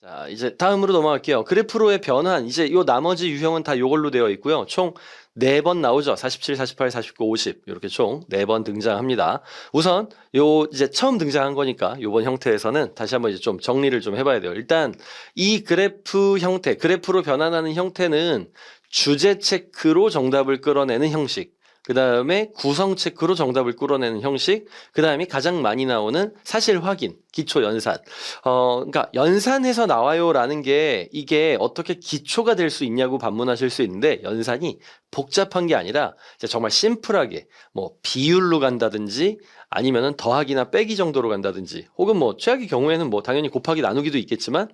자, 이제 다음으로 넘어갈게요. 그래프로의 변환. 이제 요 나머지 유형은 다 요걸로 되어 있고요. 총 4번 나오죠. 47, 48, 49, 50. 이렇게 총 4번 등장합니다. 우선 요 이제 처음 등장한 거니까 요번 형태에서는 다시 한번 이제 좀 정리를 좀 해봐야 돼요. 일단 이 그래프 형태, 그래프로 변환하는 형태는 주제 체크로 정답을 끌어내는 형식. 그 다음에 구성 체크로 정답을 끌어내는 형식, 그 다음에 가장 많이 나오는 사실 확인, 기초 연산. 그러니까 연산해서 나와요라는 게 이게 어떻게 기초가 될 수 있냐고 반문하실 수 있는데 연산이 복잡한 게 아니라 정말 심플하게 뭐 비율로 간다든지 아니면은 더하기나 빼기 정도로 간다든지 혹은 뭐 최악의 경우에는 뭐 당연히 곱하기 나누기도 있겠지만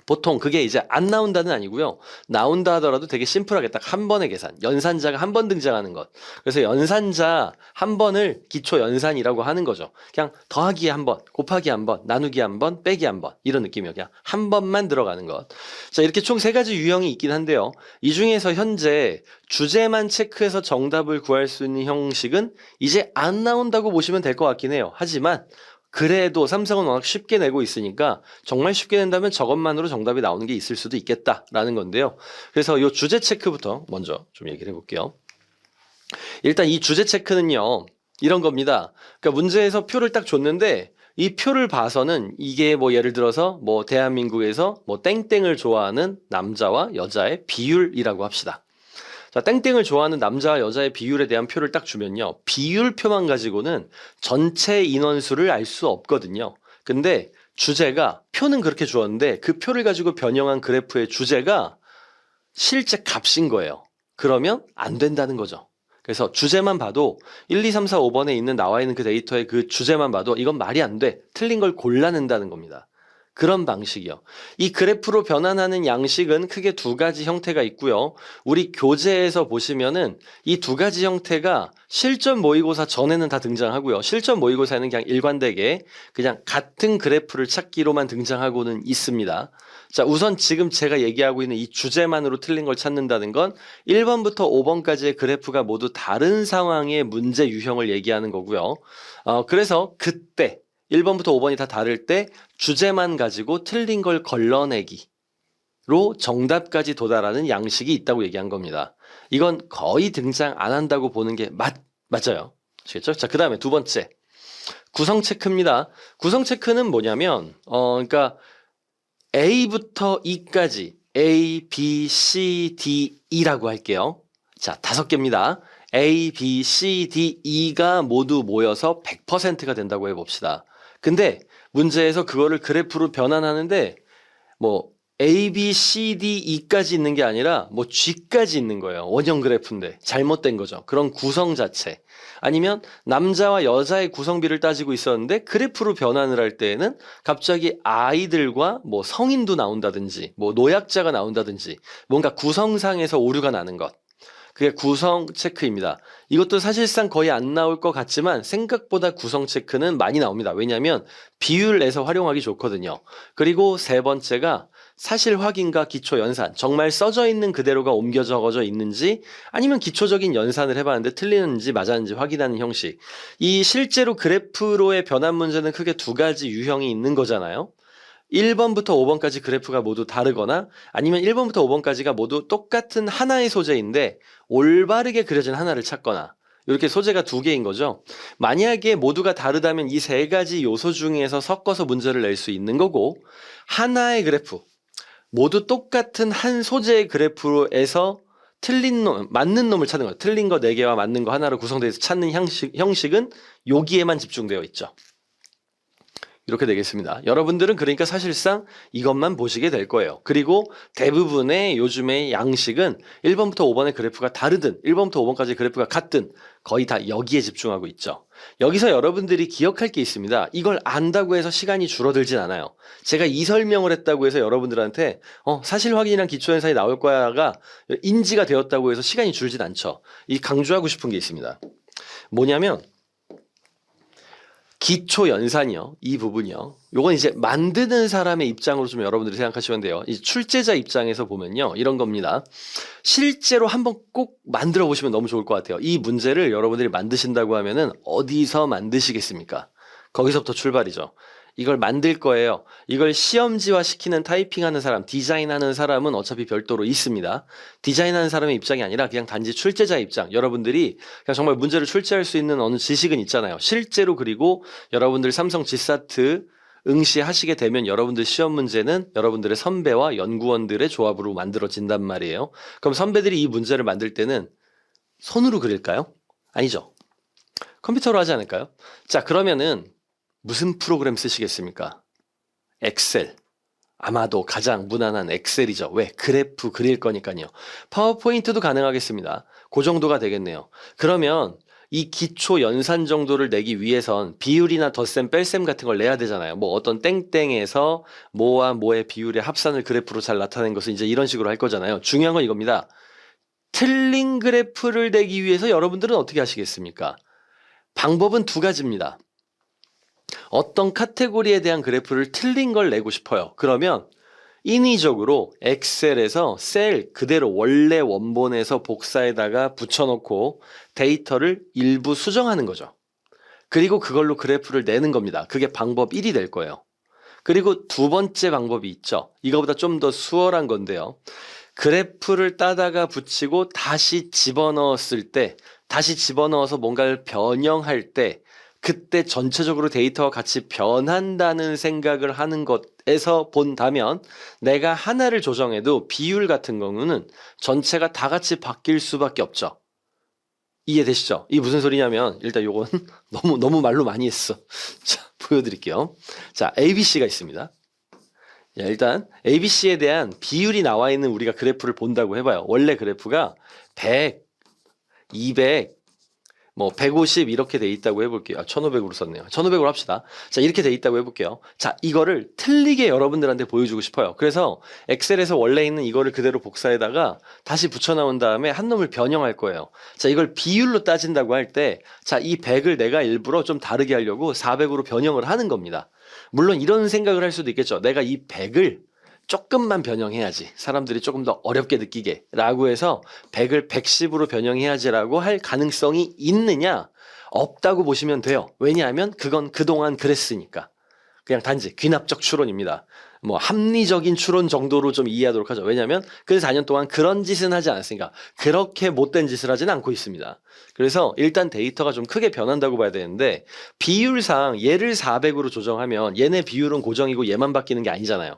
보통 그게 이제 안 나온다는 아니고요. 나온다 하더라도 되게 심플하게 딱 한 번의 계산. 연산자가 한 번 등장하는 것. 그래서 연산자 한 번을 기초 연산이라고 하는 거죠. 그냥 더하기 한 번, 곱하기 한 번, 나누기 한 번, 빼기 한 번. 이런 느낌이에요. 그냥 한 번만 들어가는 것. 자, 이렇게 총 3가지 유형이 있긴 한데요. 이 중에서 현재 주제만 체크해서 정답을 구할 수 있는 형식은 이제 안 나온다고 보시면 될 것 같긴 해요. 하지만 그래도 삼성은 워낙 쉽게 내고 있으니까 정말 쉽게 낸다면 저것만으로 정답이 나오는 게 있을 수도 있겠다라는 건데요. 그래서 이 주제 체크부터 먼저 좀 얘기를 해볼게요. 일단 이 주제 체크는요. 이런 겁니다. 그러니까 문제에서 표를 딱 줬는데 이 표를 봐서는 이게 뭐 예를 들어서 뭐 대한민국에서 뭐 땡땡을 좋아하는 남자와 여자의 비율이라고 합시다. 자, 땡땡을 좋아하는 남자와 여자의 비율에 대한 표를 딱 주면요. 비율표만 가지고는 전체 인원수를 알 수 없거든요. 근데 주제가 표는 그렇게 주었는데 그 표를 가지고 변형한 그래프의 주제가 실제 값인 거예요. 그러면 안 된다는 거죠. 그래서 주제만 봐도 1, 2, 3, 4, 5번에 있는 나와 있는 그 데이터의 그 주제만 봐도 이건 말이 안 돼. 틀린 걸 골라낸다는 겁니다. 그런 방식이요. 이 그래프로 변환하는 양식은 크게 2가지 형태가 있고요. 우리 교재에서 보시면은 이 2가지 형태가 실전 모의고사 전에는 다 등장하고요. 실전 모의고사에는 그냥 일관되게 그냥 같은 그래프를 찾기로만 등장하고는 있습니다. 자, 우선 지금 제가 얘기하고 있는 이 주제만으로 틀린 걸 찾는다는 건 1번부터 5번까지의 그래프가 모두 다른 상황의 문제 유형을 얘기하는 거고요. 그래서 그때 1번부터 5번이 다 다를 때 주제만 가지고 틀린 걸 걸러내기로 정답까지 도달하는 양식이 있다고 얘기한 겁니다. 이건 거의 등장 안 한다고 보는 게 맞아요. 아시겠죠? 자, 그 다음에 2번째. 구성 체크입니다. 구성 체크는 뭐냐면, 그러니까 A부터 E까지 A, B, C, D, E라고 할게요. 자, 5개입니다. A, B, C, D, E가 모두 모여서 100%가 된다고 해봅시다. 근데 문제에서 그거를 그래프로 변환하는데 뭐 A, B, C, D, E까지 있는 게 아니라 뭐 G까지 있는 거예요. 원형 그래프인데 잘못된 거죠. 그런 구성 자체. 아니면 남자와 여자의 구성비를 따지고 있었는데 그래프로 변환을 할 때에는 갑자기 아이들과 뭐 성인도 나온다든지 뭐 노약자가 나온다든지 뭔가 구성상에서 오류가 나는 것. 그게 구성 체크입니다. 이것도 사실상 거의 안 나올 것 같지만 생각보다 구성 체크는 많이 나옵니다. 왜냐하면 비율 내서 활용하기 좋거든요. 그리고 3번째가 사실 확인과 기초 연산. 정말 써져 있는 그대로가 옮겨 적어져 있는지 아니면 기초적인 연산을 해봤는데 틀리는지 맞았는지 확인하는 형식. 이 실제로 그래프로의 변환 문제는 크게 2가지 유형이 있는 거잖아요. 1번부터 5번까지 그래프가 모두 다르거나 아니면 1번부터 5번까지가 모두 똑같은 하나의 소재인데 올바르게 그려진 하나를 찾거나 이렇게 소재가 2개인 거죠. 만약에 모두가 다르다면 이 3가지 요소 중에서 섞어서 문제를 낼 수 있는 거고 하나의 그래프 모두 똑같은 한 소재의 그래프에서 틀린 놈, 맞는 놈을 찾는 거예요. 틀린 거 4개와 맞는 거 하나로 구성돼서 찾는 형식은 여기에만 집중되어 있죠. 이렇게 되겠습니다. 여러분들은 그러니까 사실상 이것만 보시게 될 거예요. 그리고 대부분의 요즘의 양식은 1번부터 5번의 그래프가 다르든 1번부터 5번까지 그래프가 같든 거의 다 여기에 집중하고 있죠. 여기서 여러분들이 기억할 게 있습니다. 이걸 안다고 해서 시간이 줄어들진 않아요. 제가 이 설명을 했다고 해서 여러분들한테 사실 확인이랑 기초연산이 나올 거야가 인지가 되었다고 해서 시간이 줄진 않죠. 이 강조하고 싶은 게 있습니다. 뭐냐면 기초 연산이요. 이 부분이요. 요건 이제 만드는 사람의 입장으로 좀 여러분들이 생각하시면 돼요. 이 출제자 입장에서 보면요. 이런 겁니다. 실제로 한번 꼭 만들어 보시면 너무 좋을 것 같아요. 이 문제를 여러분들이 만드신다고 하면은 어디서 만드시겠습니까? 거기서부터 출발이죠. 이걸 만들 거예요. 이걸 시험지화 시키는 타이핑하는 사람, 디자인하는 사람은 어차피 별도로 있습니다. 디자인하는 사람의 입장이 아니라 그냥 단지 출제자의 입장. 여러분들이 그냥 정말 문제를 출제할 수 있는 어느 지식은 있잖아요. 실제로 그리고 여러분들 삼성 지사트 응시하시게 되면 여러분들 시험 문제는 여러분들의 선배와 연구원들의 조합으로 만들어진단 말이에요. 그럼 선배들이 이 문제를 만들 때는 손으로 그릴까요? 아니죠. 컴퓨터로 하지 않을까요? 자, 그러면은 무슨 프로그램 쓰시겠습니까? 엑셀. 아마도 가장 무난한 엑셀이죠. 왜? 그래프 그릴 거니까요. 파워포인트도 가능하겠습니다. 그 정도가 되겠네요. 그러면 이 기초 연산 정도를 내기 위해선 비율이나 덧셈, 뺄셈 같은 걸 내야 되잖아요. 뭐 어떤 땡땡에서 뭐와 뭐의 비율의 합산을 그래프로 잘 나타낸 것은 이제 이런 식으로 할 거잖아요. 중요한 건 이겁니다. 틀린 그래프를 내기 위해서 여러분들은 어떻게 하시겠습니까? 방법은 두 가지입니다. 어떤 카테고리에 대한 그래프를 틀린 걸 내고 싶어요. 그러면 인위적으로 엑셀에서 셀 그대로 원래 원본에서 복사에다가 붙여놓고 데이터를 일부 수정하는 거죠. 그리고 그걸로 그래프를 내는 겁니다. 그게 방법 1이 될 거예요. 그리고 두 번째 방법이 있죠. 이거보다 좀 더 수월한 건데요. 그래프를 따다가 붙이고 다시 집어넣었을 때, 다시 집어넣어서 뭔가를 변형할 때 그때 전체적으로 데이터와 같이 변한다는 생각을 하는 것에서 본다면 내가 하나를 조정해도 비율 같은 경우는 전체가 다 같이 바뀔 수밖에 없죠. 이해되시죠? 이게 무슨 소리냐면 일단 요건 너무 말로 많이 했어. 자, 보여드릴게요. 자, ABC가 있습니다. 자, 일단 ABC에 대한 비율이 나와 있는 우리가 그래프를 본다고 해봐요. 원래 그래프가 100, 200, 뭐 150 이렇게 돼 있다고 해볼게요. 1500으로 썼네요. 1500으로 합시다. 자, 이렇게 돼 있다고 해볼게요. 자, 이거를 틀리게 여러분들한테 보여주고 싶어요. 그래서 엑셀에서 원래 있는 이거를 그대로 복사에다가 다시 붙여넣은 다음에 한 놈을 변형할 거예요. 자, 이걸 비율로 따진다고 할 때, 자, 이 100을 내가 일부러 좀 다르게 하려고 400으로 변형을 하는 겁니다. 물론 이런 생각을 할 수도 있겠죠. 내가 이 100을 조금만 변형해야지. 사람들이 조금 더 어렵게 느끼게 라고 해서 100을 110으로 변형해야지라고 할 가능성이 있느냐? 없다고 보시면 돼요. 왜냐하면 그건 그동안 그랬으니까. 그냥 단지 귀납적 추론입니다. 뭐 합리적인 추론 정도로 좀 이해하도록 하죠. 왜냐하면 그 4년 동안 그런 짓은 하지 않았으니까. 그렇게 못된 짓을 하지는 않고 있습니다. 그래서 일단 데이터가 좀 크게 변한다고 봐야 되는데 비율상 얘를 400으로 조정하면 얘네 비율은 고정이고 얘만 바뀌는 게 아니잖아요.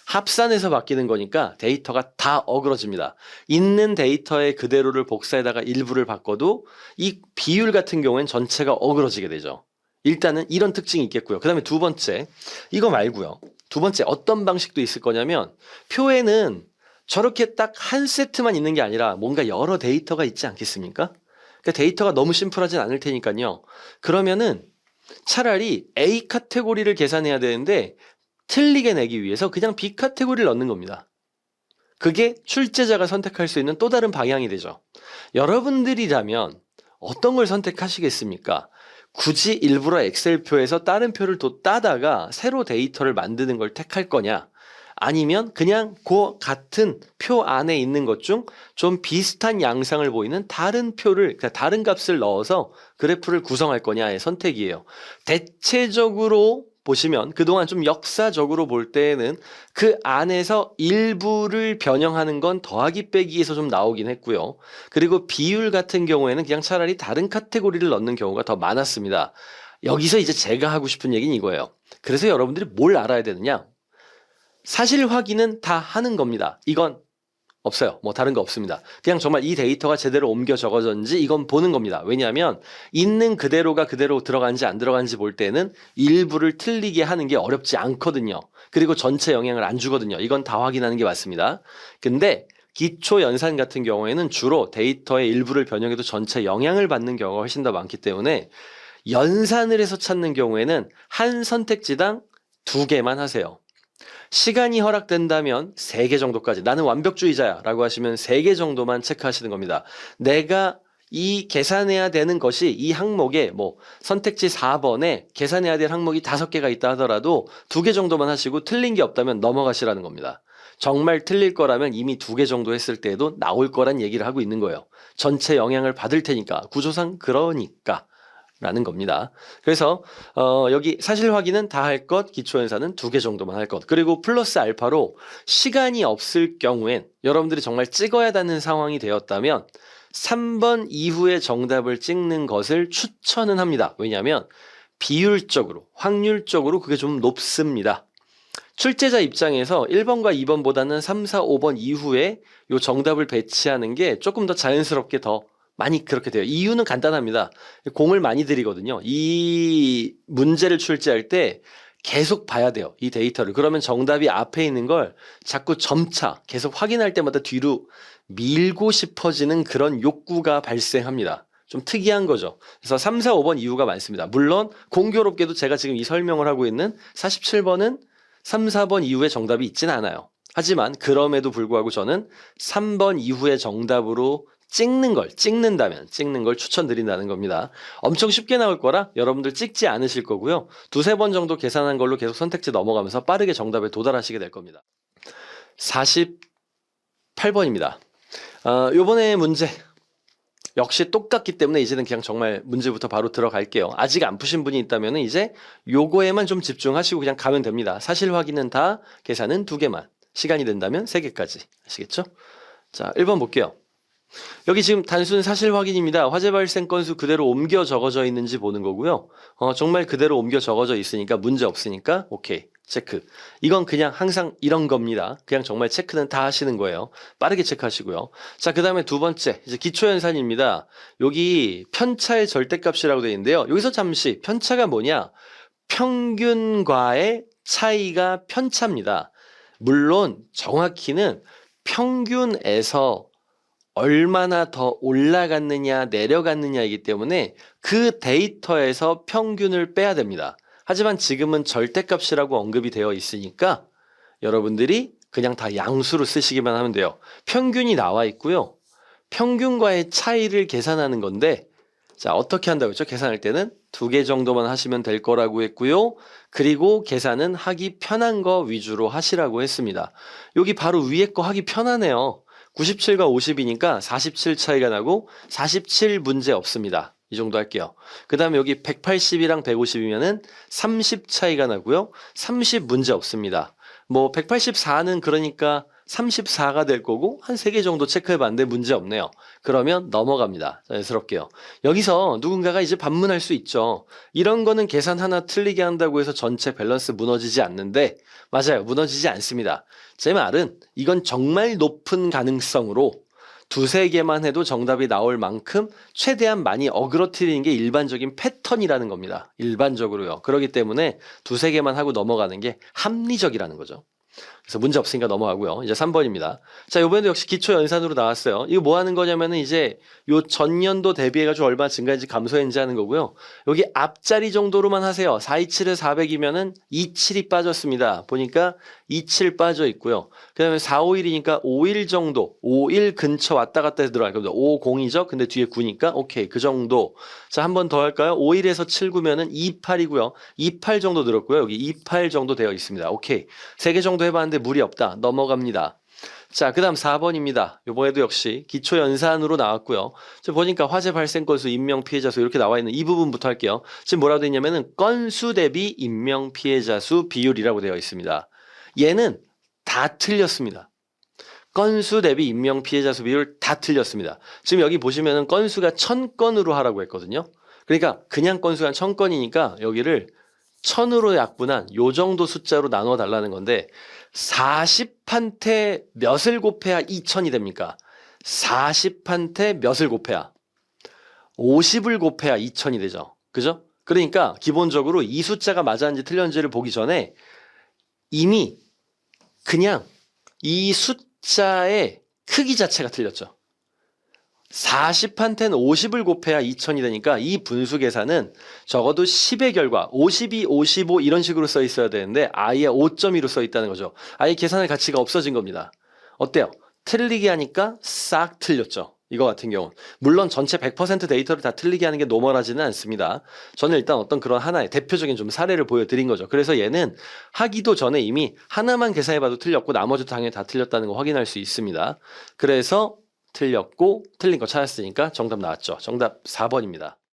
합산해서 바뀌는 거니까 데이터가 다 어그러집니다. 있는 데이터의 그대로를 복사에다가 일부를 바꿔도 이 비율 같은 경우엔 전체가 어그러지게 되죠. 일단은 이런 특징이 있겠고요. 그 다음에 두 번째, 이거 말고요. 두 번째 어떤 방식도 있을 거냐면 표에는 저렇게 딱 한 세트만 있는 게 아니라 뭔가 여러 데이터가 있지 않겠습니까? 그러니까 데이터가 너무 심플하진 않을 테니까요. 그러면은 차라리 A 카테고리를 계산해야 되는데 틀리게 내기 위해서 그냥 B 카테고리를 넣는 겁니다. 그게 출제자가 선택할 수 있는 또 다른 방향이 되죠. 여러분들이라면 어떤 걸 선택하시겠습니까? 굳이 일부러 엑셀표에서 다른 표를 또 따다가 새로 데이터를 만드는 걸 택할 거냐? 아니면 그냥 그 같은 표 안에 있는 것 중 좀 비슷한 양상을 보이는 다른 표를, 그러니까 다른 값을 넣어서 그래프를 구성할 거냐의 선택이에요. 대체적으로 보시면 그동안 좀 역사적으로 볼 때에는 그 안에서 일부를 변형하는 건 더하기 빼기에서 좀 나오긴 했고요. 그리고 비율 같은 경우에는 그냥 차라리 다른 카테고리를 넣는 경우가 더 많았습니다. 여기서 이제 제가 하고 싶은 얘기는 이거예요. 그래서 여러분들이 뭘 알아야 되느냐? 사실 확인은 다 하는 겁니다. 이건 없어요. 뭐 다른 거 없습니다. 그냥 정말 이 데이터가 제대로 옮겨 적어졌는지 이건 보는 겁니다. 왜냐하면 있는 그대로가 그대로 들어간지 안 들어간지 볼 때는 일부를 틀리게 하는 게 어렵지 않거든요. 그리고 전체 영향을 안 주거든요. 이건 다 확인하는 게 맞습니다. 근데 기초 연산 같은 경우에는 주로 데이터의 일부를 변형해도 전체 영향을 받는 경우가 훨씬 더 많기 때문에 연산을 해서 찾는 경우에는 한 선택지당 2개만 하세요. 시간이 허락된다면 3개 정도까지, 나는 완벽주의자야 라고 하시면 3개 정도만 체크하시는 겁니다. 내가 이 계산해야 되는 것이 이 항목에 뭐 선택지 4번에 계산해야 될 항목이 5개가 있다 하더라도 2개 정도만 하시고 틀린 게 없다면 넘어가시라는 겁니다. 정말 틀릴 거라면 이미 2개 정도 했을 때에도 나올 거란 얘기를 하고 있는 거예요. 전체 영향을 받을 테니까, 구조상 그러니까 라는 겁니다. 그래서 여기 사실 확인은 다 할 것, 기초연산은 2개 정도만 할 것. 그리고 플러스 알파로 시간이 없을 경우엔 여러분들이 정말 찍어야 되는 상황이 되었다면 3번 이후에 정답을 찍는 것을 추천은 합니다. 왜냐하면 비율적으로, 확률적으로 그게 좀 높습니다. 출제자 입장에서 1번과 2번보다는 3, 4, 5번 이후에 요 정답을 배치하는 게 조금 더 자연스럽게 더 많이 그렇게 돼요. 이유는 간단합니다. 공을 많이 들이거든요. 이 문제를 출제할 때 계속 봐야 돼요. 이 데이터를. 그러면 정답이 앞에 있는 걸 자꾸 점차 계속 확인할 때마다 뒤로 밀고 싶어지는 그런 욕구가 발생합니다. 좀 특이한 거죠. 그래서 3, 4, 5번 이유가 많습니다. 물론 공교롭게도 제가 지금 이 설명을 하고 있는 47번은 3, 4번 이후에 정답이 있진 않아요. 하지만 그럼에도 불구하고 저는 3번 이후에 정답으로 찍는 걸 추천드린다는 겁니다. 엄청 쉽게 나올 거라 여러분들 찍지 않으실 거고요. 2, 3번 정도 계산한 걸로 계속 선택지 넘어가면서 빠르게 정답에 도달하시게 될 겁니다. 48번입니다. 요번에 문제 역시 똑같기 때문에 이제는 그냥 정말 문제부터 바로 들어갈게요. 아직 안 푸신 분이 있다면 이제 요거에만 좀 집중하시고 그냥 가면 됩니다. 사실 확인은 다, 계산은 2개만. 시간이 된다면 3개까지. 아시겠죠? 자, 1번 볼게요. 여기 지금 단순 사실 확인입니다. 화재 발생 건수 그대로 옮겨 적어져 있는지 보는 거고요. 정말 그대로 옮겨 적어져 있으니까 문제 없으니까 오케이. 체크. 이건 그냥 항상 이런 겁니다. 그냥 정말 체크는 다 하시는 거예요. 빠르게 체크하시고요. 자, 그 다음에 2번째. 이제 기초연산입니다. 여기 편차의 절대값이라고 되어 있는데요. 여기서 잠시 편차가 뭐냐? 평균과의 차이가 편차입니다. 물론 정확히는 평균에서 얼마나 더 올라갔느냐 내려갔느냐이기 때문에 그 데이터에서 평균을 빼야 됩니다. 하지만 지금은 절대값이라고 언급이 되어 있으니까 여러분들이 그냥 다 양수로 쓰시기만 하면 돼요. 평균이 나와 있고요. 평균과의 차이를 계산하는 건데 자, 어떻게 한다고 했죠? 계산할 때는 2개 정도만 하시면 될 거라고 했고요. 그리고 계산은 하기 편한 거 위주로 하시라고 했습니다. 여기 바로 위에 거 하기 편하네요. 97과 50이니까 47 차이가 나고 47 문제 없습니다. 이 정도 할게요. 그 다음에 여기 180이랑 150이면은 30 차이가 나고요. 30 문제 없습니다. 뭐 184는 그러니까 34가 될 거고 한 3개 정도 체크해봤는데 문제 없네요. 그러면 넘어갑니다. 자연스럽게요. 여기서 누군가가 이제 반문할 수 있죠. 이런 거는 계산 하나 틀리게 한다고 해서 전체 밸런스 무너지지 않는데 맞아요. 무너지지 않습니다. 제 말은 이건 정말 높은 가능성으로 2, 3개만 해도 정답이 나올 만큼 최대한 많이 어그러뜨리는 게 일반적인 패턴이라는 겁니다. 일반적으로요. 그렇기 때문에 2, 3개만 하고 넘어가는 게 합리적이라는 거죠. 그래서 문제 없으니까 넘어가고요. 이제 3번입니다. 자, 이번에도 역시 기초 연산으로 나왔어요. 이거 뭐 하는 거냐면은 이제 요 전년도 대비해가지고 얼마 증가했는지 감소했는지 하는 거고요. 여기 앞자리 정도로만 하세요. 427에 400이면은 27이 빠졌습니다. 보니까 27 빠져 있고요. 그 다음에 451이니까 51 정도, 51 근처 왔다 갔다 해서 들어갈 겁니다. 50이죠? 근데 뒤에 9니까 오케이. 그 정도. 자, 한 번 더 할까요? 51에서 79면은 28이고요. 28 정도 들었고요. 여기 28 정도 되어 있습니다. 오케이. 3개 정도 해봤는데 무리 없다. 넘어갑니다. 자, 그 다음 4번입니다. 요번에도 역시 기초 연산으로 나왔고요. 지금 보니까 화재 발생 건수, 인명 피해자 수 이렇게 나와 있는 이 부분부터 할게요. 지금 뭐라고 되어 있냐면은 건수 대비 인명 피해자 수 비율이라고 되어 있습니다. 얘는 다 틀렸습니다. 건수 대비 인명 피해자 수 비율 다 틀렸습니다. 지금 여기 보시면은 건수가 1000건으로 하라고 했거든요. 그러니까 그냥 건수가 1000건이니까 여기를 1000으로 약분한 요 정도 숫자로 나눠 달라는 건데 40한테 몇을 곱해야 2000이 됩니까? 40한테 몇을 곱해야 50을 곱해야 2000이 되죠. 그죠? 그러니까 기본적으로 이 숫자가 맞았는지 틀렸는지를 보기 전에 이미 그냥 이 숫자의 크기 자체가 틀렸죠. 40한테는 50을 곱해야 2000이 되니까 이 분수 계산은 적어도 10의 결과 52, 55 이런 식으로 써 있어야 되는데 아예 5.2로 써 있다는 거죠. 아예 계산할 가치가 없어진 겁니다. 어때요? 틀리게 하니까 싹 틀렸죠. 이거 같은 경우는. 물론 전체 100% 데이터를 다 틀리게 하는 게 노멀하지는 않습니다. 저는 일단 어떤 그런 하나의 대표적인 좀 사례를 보여드린 거죠. 그래서 얘는 하기도 전에 이미 하나만 계산해봐도 틀렸고 나머지도 당연히 다 틀렸다는 거 확인할 수 있습니다. 그래서 틀렸고 틀린 거 찾았으니까 정답 나왔죠. 정답 4번입니다.